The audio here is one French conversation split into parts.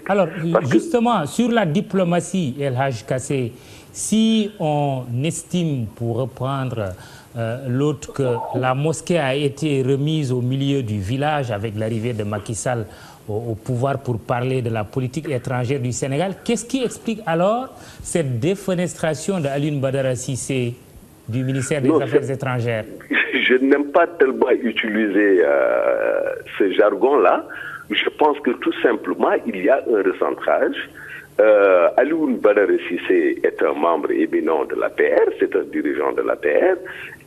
Alors, justement, sur la diplomatie, El Hadj Kassé, si on estime, pour reprendre l'autre, que la mosquée a été remise au milieu du village avec l'arrivée de Macky Sall au pouvoir pour parler de la politique étrangère du Sénégal, qu'est-ce qui explique alors cette défenestration d'Alioune Badara Cissé du ministère des Affaires étrangères? Je n'aime pas tellement utiliser ce jargon-là. Je pense que tout simplement, il y a un recentrage. Alioune Badara Cissé est un membre éminent de l'APR, c'est un dirigeant de l'APR,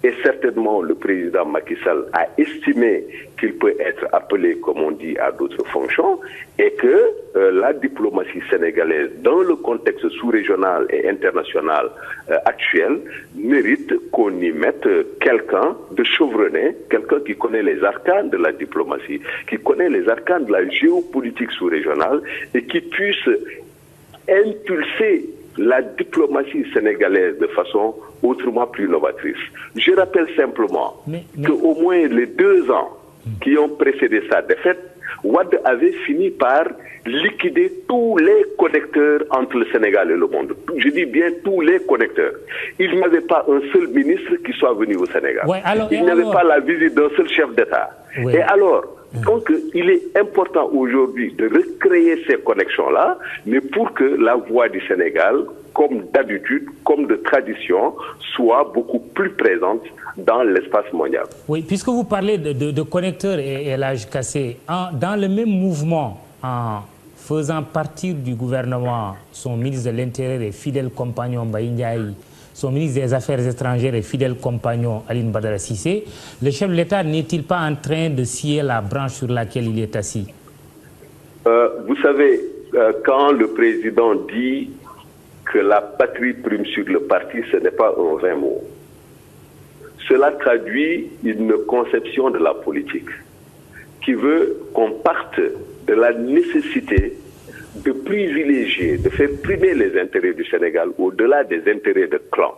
et certainement le président Macky Sall a estimé qu'il peut être appelé, comme on dit, à d'autres fonctions, et que la diplomatie sénégalaise, dans le contexte sous-régional et international actuel, mérite qu'on y mette quelqu'un de chevronné, quelqu'un qui connaît les arcanes de la diplomatie, qui connaît les arcanes de la géopolitique sous-régionale, et qui puisse impulser la diplomatie sénégalaise de façon autrement plus novatrice. Je rappelle simplement qu'au moins les 2 ans qui ont précédé sa défaite, Wade avait fini par liquider tous les connecteurs entre le Sénégal et le monde. Je dis bien tous les connecteurs. Il n'y avait pas un seul ministre qui soit venu au Sénégal. Ouais, il n'y avait pas la visite d'un seul chef d'État. Ouais. Et alors, donc, il est important aujourd'hui de recréer ces connexions-là, mais pour que la voix du Sénégal, comme d'habitude, comme de tradition, soit beaucoup plus présente dans l'espace mondial. Oui, puisque vous parlez de connecteurs et El Hadj Kassé, dans le même mouvement, en faisant partir du gouvernement son ministre de l'Intérieur et fidèle compagnon Mbaye Ndiaye, son ministre des Affaires étrangères et fidèle compagnon Alioune Badara Cissé, le chef de l'État n'est-il pas en train de scier la branche sur laquelle il est assis? Vous savez, quand le président dit que la patrie prime sur le parti, ce n'est pas un vain mot. Cela traduit une conception de la politique qui veut qu'on parte de la nécessité de privilégier, de faire primer les intérêts du Sénégal au-delà des intérêts de clan.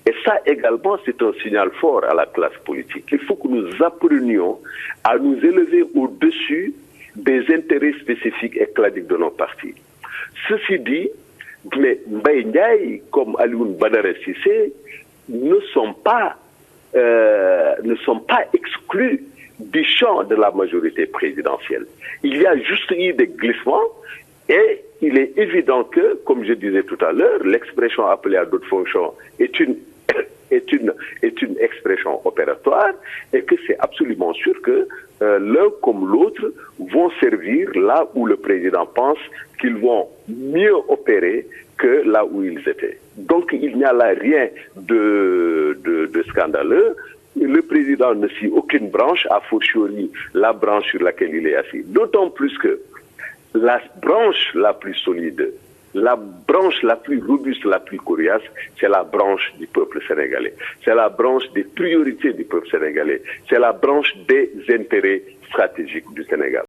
Et ça également, c'est un signal fort à la classe politique. Il faut que nous apprenions à nous élever au-dessus des intérêts spécifiques et claniques de nos partis. Ceci dit, mais Mbaye Ndiaye comme Alioune Badara Cissé ne sont pas exclus du champ de la majorité présidentielle. Il y a juste eu des glissements. Et il est évident que, comme je disais tout à l'heure, l'expression appelée à d'autres fonctions est une expression opératoire et que c'est absolument sûr que l'un comme l'autre vont servir là où le président pense qu'ils vont mieux opérer que là où ils étaient. Donc il n'y a là rien de scandaleux. Le président ne suit aucune branche, a fortiori la branche sur laquelle il est assis. D'autant plus que la branche la plus solide, la branche la plus robuste, la plus coriace, c'est la branche du peuple sénégalais. C'est la branche des priorités du peuple sénégalais. C'est la branche des intérêts stratégiques du Sénégal.